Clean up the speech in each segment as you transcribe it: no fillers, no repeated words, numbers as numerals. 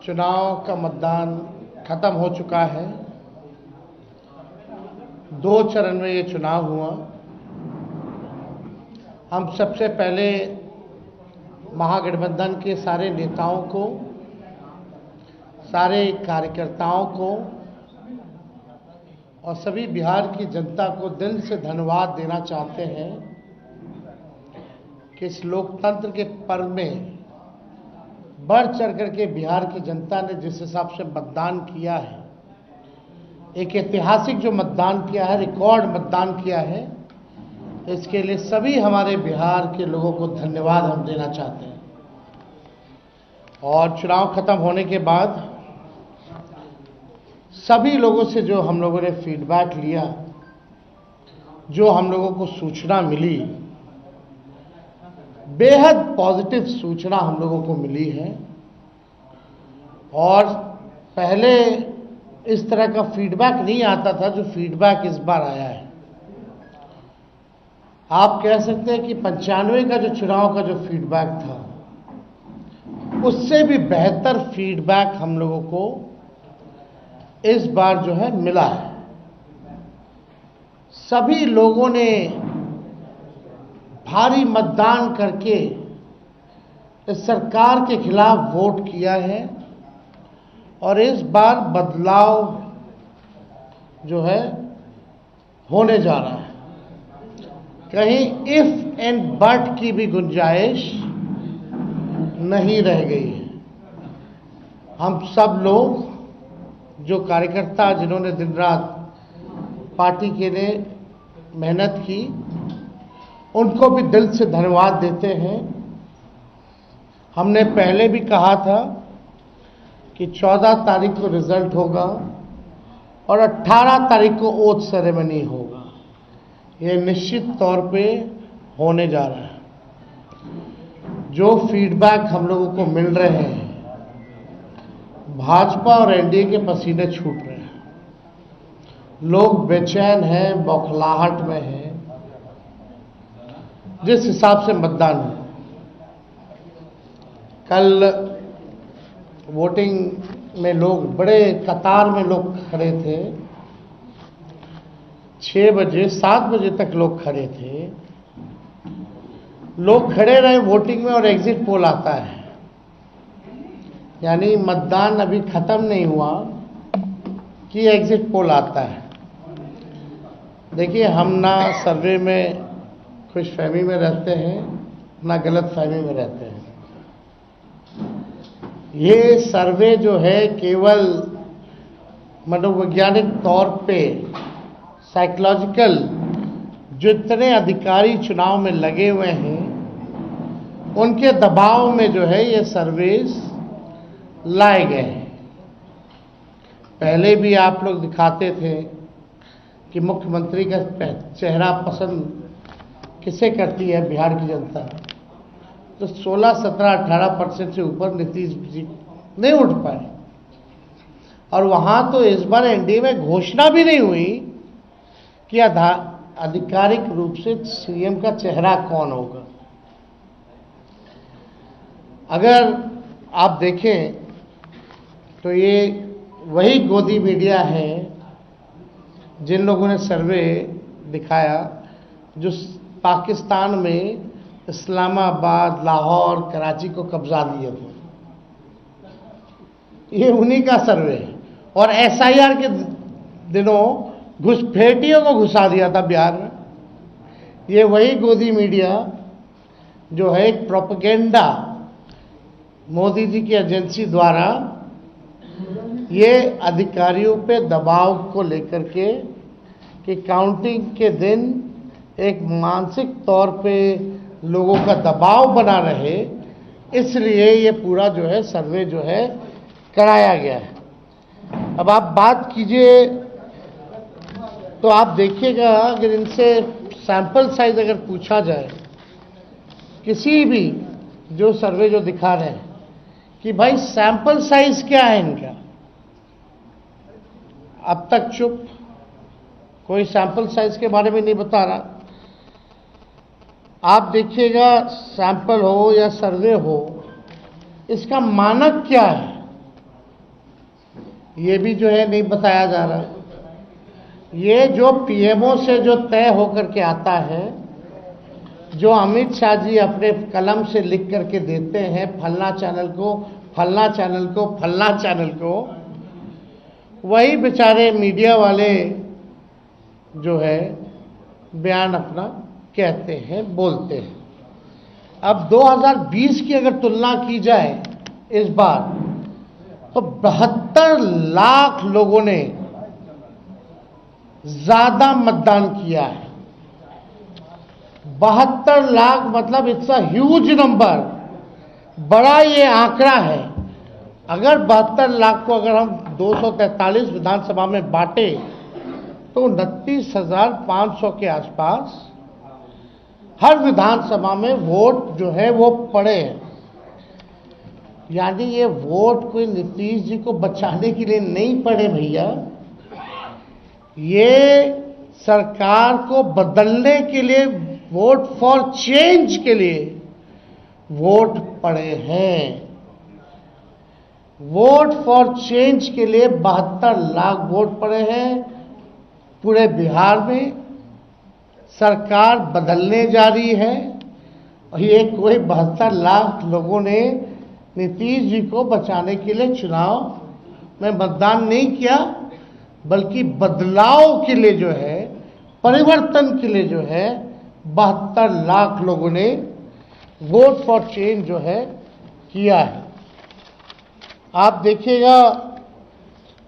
चुनाव का मतदान खत्म हो चुका है। 2 चरण में ये चुनाव हुआ। हम सबसे पहले महागठबंधन के सारे नेताओं को, सारे कार्यकर्ताओं को और सभी बिहार की जनता को दिल से धन्यवाद देना चाहते हैं कि इस लोकतंत्र के पर्व में बढ़ चढ़ करके बिहार की जनता ने जिस हिसाब से मतदान किया है, एक ऐतिहासिक जो मतदान किया है, रिकॉर्ड मतदान किया है, इसके लिए सभी हमारे बिहार के लोगों को धन्यवाद हम देना चाहते हैं। और चुनाव खत्म होने के बाद सभी लोगों से जो हम लोगों ने फीडबैक लिया, जो हम लोगों को सूचना मिली, बेहद पॉजिटिव सूचना हम लोगों को मिली है। और पहले इस तरह का फीडबैक नहीं आता था जो फीडबैक इस बार आया है। आप कह सकते हैं कि 95 का जो चुनाव का जो फीडबैक था, उससे भी बेहतर फीडबैक हम लोगों को इस बार जो है मिला है। सभी लोगों ने भारी मतदान करके इस सरकार के खिलाफ वोट किया है और इस बार बदलाव जो है होने जा रहा है। कहीं इफ एंड बट की भी गुंजाइश नहीं रह गई है। हम सब लोग जो कार्यकर्ता, जिन्होंने दिन रात पार्टी के लिए मेहनत की, उनको भी दिल से धन्यवाद देते हैं। हमने पहले भी कहा था कि 14 तारीख को रिजल्ट होगा और 18 तारीख को ओथ सेरेमनी होगा। ये निश्चित तौर पे होने जा रहा है। जो फीडबैक हम लोगों को मिल रहे हैं, भाजपा और एनडीए के पसीने छूट रहे हैं। लोग बेचैन हैं, बौखलाहट में हैं। जिस हिसाब से मतदान हुआ, कल वोटिंग में लोग बड़े कतार में लोग खड़े थे। 6 बजे 7 बजे तक लोग खड़े थे। लोग खड़े रहे वोटिंग में और एग्जिट पोल आता है, यानी मतदान अभी खत्म नहीं हुआ कि एग्जिट पोल आता है। देखिए, हम ना सर्वे में खुशफहमी में रहते हैं, ना गलत फहमी में रहते हैं। ये सर्वे जो है केवल मनोवैज्ञानिक तौर पे, साइकोलॉजिकल, जितने अधिकारी चुनाव में लगे हुए हैं उनके दबाव में जो है ये सर्वेस लाए गए हैं। पहले भी आप लोग दिखाते थे कि मुख्यमंत्री का चेहरा पसंद किसे करती है बिहार की जनता, तो 16, 17, 18% से ऊपर नीतीश जी नहीं उठ पाए। और वहां तो इस बार एनडीए में घोषणा भी नहीं हुई कि आधिकारिक रूप से सीएम का चेहरा कौन होगा। अगर आप देखें तो ये वही गोदी मीडिया है जिन लोगों ने सर्वे दिखाया, जो पाकिस्तान में इस्लामाबाद, लाहौर, कराची को कब्जा लिए थे। ये उन्हीं का सर्वे है। और एसआईआर के दिनों घुसपैठियों को घुसा दिया था बिहार में। ये वही गोदी मीडिया जो है एक प्रोपेगेंडा मोदी जी की एजेंसी द्वारा ये अधिकारियों पे दबाव को लेकर के कि काउंटिंग के दिन एक मानसिक तौर पे लोगों का दबाव बना रहे, इसलिए ये पूरा जो है सर्वे जो है कराया गया है। अब आप बात कीजिए तो आप देखिएगा, अगर इनसे सैंपल साइज अगर पूछा जाए, किसी भी जो सर्वे जो दिखा रहे हैं कि भाई सैंपल साइज क्या है इनका, अब तक चुप, कोई सैंपल साइज के बारे में नहीं बता रहा। आप देखिएगा, सैंपल हो या सर्वे हो, इसका मानक क्या है, ये भी जो है नहीं बताया जा रहा। ये जो पीएमओ से जो तय होकर के आता है, जो अमित शाह जी अपने कलम से लिख करके देते हैं, फलना चैनल को, फलना चैनल को, फलना चैनल को, वही बेचारे मीडिया वाले जो है बयान अपना कहते हैं, बोलते हैं। अब 2020 की अगर तुलना की जाए इस बार, तो 72 लाख लोगों ने ज्यादा मतदान किया है। 72 लाख मतलब इट्स अ ह्यूज नंबर, बड़ा ये आंकड़ा है। अगर 72 लाख को अगर हम 243 विधानसभा में बांटे तो 29,500 के आसपास हर विधानसभा में वोट जो है वो पड़े हैं। यानी ये वोट कोई नीतीश जी को बचाने के लिए नहीं पड़े भैया, ये सरकार को बदलने के लिए, वोट फॉर चेंज के लिए वोट पड़े हैं। वोट फॉर चेंज के लिए 72 लाख वोट पड़े हैं पूरे बिहार में। सरकार बदलने जा रही है और ये कोई 72 लाख लोगों ने नीतीश जी को बचाने के लिए चुनाव में मतदान नहीं किया, बल्कि बदलाव के लिए जो है, परिवर्तन के लिए जो है 72 लाख लोगों ने वोट फॉर चेंज जो है किया है। आप देखिएगा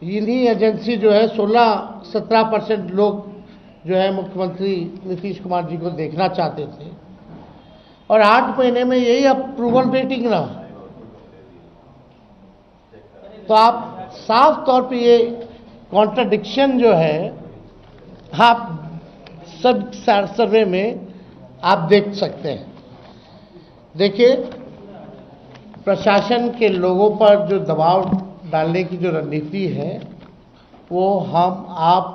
इन्हीं एजेंसी जो है 16-17% लोग जो है मुख्यमंत्री नीतीश कुमार जी को देखना चाहते थे और 8 महीने में यही अप्रूवल रेटिंग रहा। तो आप साफ तौर पे ये कॉन्ट्रडिक्शन जो है आप सब सर्वे में आप देख सकते हैं। देखिए, प्रशासन के लोगों पर जो दबाव डालने की जो रणनीति है वो हम आप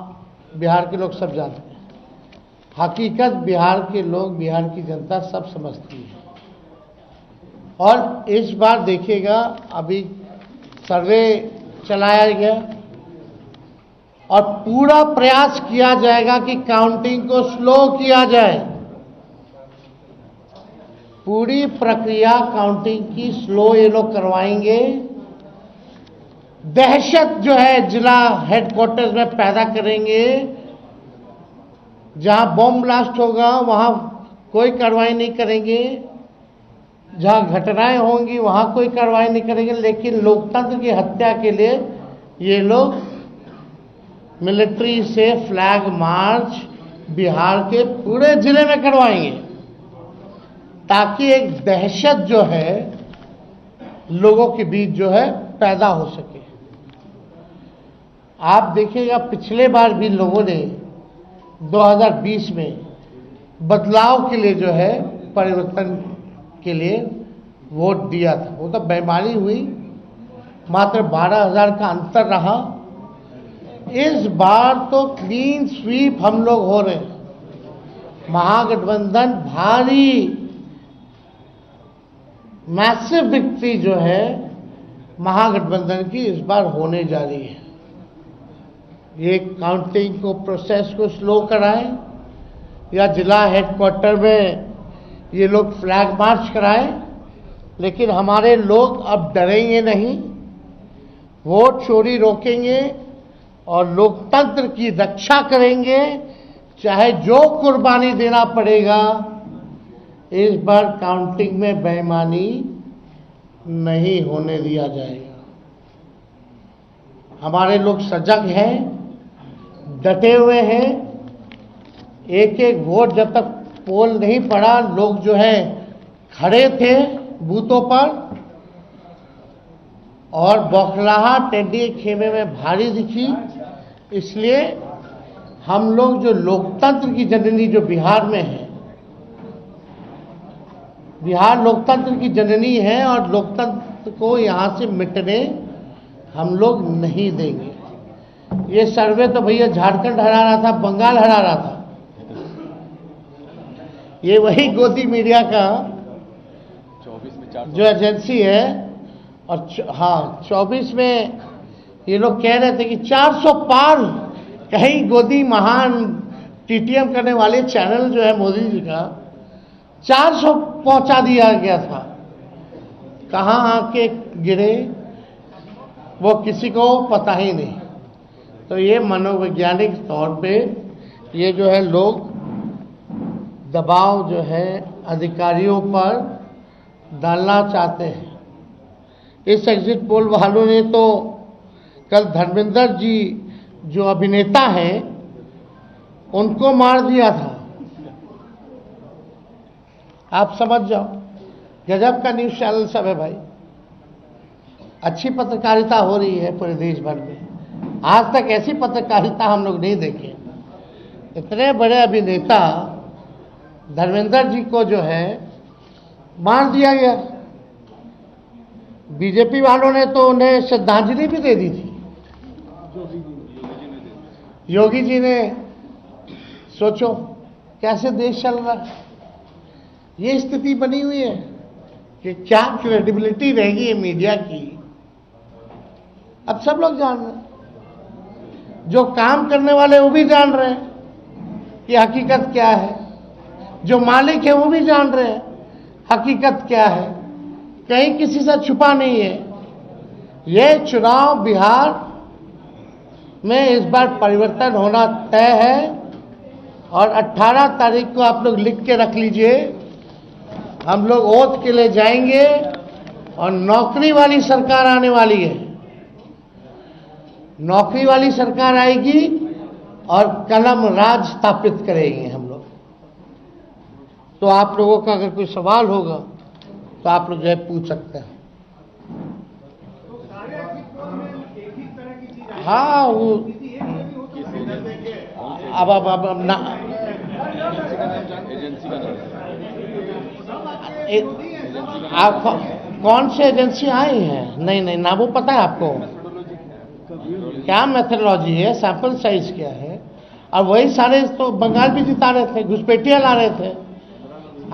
बिहार के लोग सब जानते हैं। हकीकत बिहार के लोग, बिहार की जनता सब समझती है। और इस बार देखिएगा, अभी सर्वे चलाया गया और पूरा प्रयास किया जाएगा कि काउंटिंग को स्लो किया जाए। पूरी प्रक्रिया काउंटिंग की स्लो ये लोग करवाएंगे। दहशत जो है जिला हेडक्वार्टर्स में पैदा करेंगे। जहां बॉम्ब ब्लास्ट होगा वहां कोई कार्रवाई नहीं करेंगे, जहां घटनाएं होंगी वहां कोई कार्रवाई नहीं करेंगे। लेकिन लोकतंत्र की हत्या के लिए ये लोग मिलिट्री से फ्लैग मार्च बिहार के पूरे जिले में करवाएंगे, ताकि एक दहशत जो है लोगों के बीच जो है पैदा हो सके। आप देखिएगा, पिछले बार भी लोगों ने 2020 में बदलाव के लिए जो है, परिवर्तन के लिए वोट दिया था। वो तो बेईमानी हुई, मात्र 12,000 का अंतर रहा। इस बार तो क्लीन स्वीप हम लोग हो रहे हैं। महागठबंधन भारी मैसिव विक्ट्री जो है महागठबंधन की इस बार होने जा रही है। ये काउंटिंग को, प्रोसेस को स्लो कराएं या जिला हेडक्वार्टर में ये लोग फ्लैग मार्च कराएं, लेकिन हमारे लोग अब डरेंगे नहीं, वोट चोरी रोकेंगे और लोकतंत्र की रक्षा करेंगे, चाहे जो कुर्बानी देना पड़ेगा। इस बार काउंटिंग में बेईमानी नहीं होने दिया जाएगा। हमारे लोग सजग हैं, डटे हुए हैं। एक एक वोट जब तक पोल नहीं पड़ा, लोग जो है खड़े थे बूथों पर और बौखलाहट एनडीए खेमे में भारी दिखी। इसलिए हम लोग जो लोकतंत्र की जननी जो बिहार में है, बिहार लोकतंत्र की जननी है और लोकतंत्र को यहां से मिटने हम लोग नहीं देंगे। ये सर्वे तो भैया झारखंड हरा रहा था, बंगाल हरा रहा था। ये वही गोदी मीडिया का जो एजेंसी है, और हाँ 24 में ये लोग कह रहे थे कि 400 पार कहीं गोदी महान टीटीएम करने वाले चैनल जो है मोदी जी का 400 पहुंचा दिया गया था। कहाँ आके गिरे वो किसी को पता ही नहीं। तो ये मनोवैज्ञानिक तौर पे ये जो है लोग दबाव जो है अधिकारियों पर डालना चाहते हैं। इस एग्जिट पोल वालों ने तो कल धर्मेंद्र जी जो अभिनेता हैं उनको मार दिया था। आप समझ जाओ, गजब का न्यूज़ चैनल सब है भाई। अच्छी पत्रकारिता हो रही है पूरे देश भर में। आज तक ऐसी पत्रकारिता हम लोग नहीं देखे। इतने बड़े अभिनेता धर्मेंद्र जी को जो है मार दिया गया। बीजेपी वालों ने तो उन्हें श्रद्धांजलि भी दे दी थी। योगी जी ने, सोचो कैसे देश चल रहा है। ये स्थिति बनी हुई है कि क्या क्रेडिबिलिटी रहेगी ये मीडिया की। अब सब लोग जान रहे हैं, जो काम करने वाले वो भी जान रहे हैं कि हकीकत क्या है, जो मालिक है वो भी जान रहे हैं हकीकत क्या है। कहीं किसी से छुपा नहीं है। ये चुनाव बिहार में इस बार परिवर्तन होना तय है और 18 तारीख को आप लोग लिख के रख लीजिए। हम लोग ओथ के लिए जाएंगे और नौकरी वाली सरकार आने वाली है। नौकरी वाली सरकार आएगी और कलम राज स्थापित करेंगे हम लोग। तो आप लोगों का अगर कोई सवाल होगा तो आप लोग जो है पूछ सकते हैं। हाँ वो अब ना आप कौन से एजेंसी आई हैं? नहीं ना वो पता है आपको क्या मेथोडोलॉजी है, सैंपल साइज क्या है। और वही सारे तो बंगाल भी जिता रहे थे, घुसपैठिया ला रहे थे।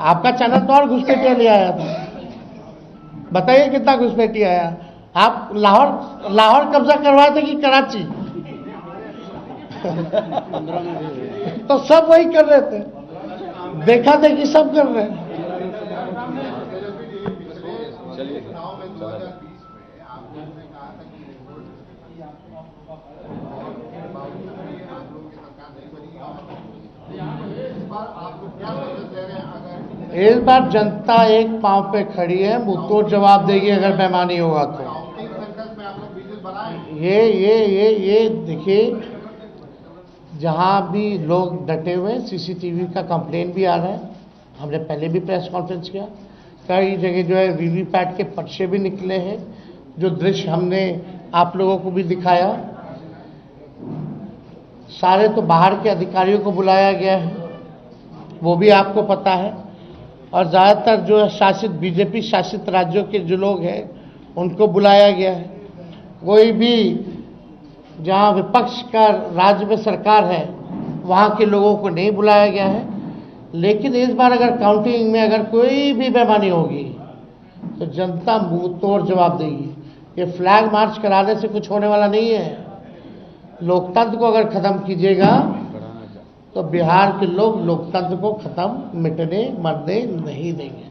आपका चैनल तो और घुसपैठिया ले आया था। बताइए कितना घुसपैठिया आया। आप लाहौर कब्जा करवाए थे कि कराची? तो सब वही कर रहे थे, देखा थे कि सब कर रहे हैं। इस बार जनता एक पांव पे खड़ी है, मुंहतोड़ जवाब देगी अगर बेईमानी होगा तो। ये देखिए, जहां भी लोग डटे हुए हैं, सीसीटीवी का कंप्लेन भी आ रहा है। हमने पहले भी प्रेस कॉन्फ्रेंस किया, कई जगह जो है वीवीपैट के पर्चे भी निकले हैं, जो दृश्य हमने आप लोगों को भी दिखाया। सारे तो बाहर के अधिकारियों को बुलाया गया है, वो भी आपको पता है। और ज़्यादातर जो है शासित बीजेपी शासित राज्यों के जो लोग हैं उनको बुलाया गया है। कोई भी जहां विपक्ष का राज्य में सरकार है वहां के लोगों को नहीं बुलाया गया है। लेकिन इस बार अगर काउंटिंग में अगर कोई भी बेईमानी होगी तो जनता मुंह तोड़ जवाब देगी। ये फ्लैग मार्च कराने से कुछ होने वाला नहीं है। लोकतंत्र को अगर खत्म कीजिएगा तो बिहार के लोग लोकतंत्र को खत्म मिटने मरने नहीं देंगे।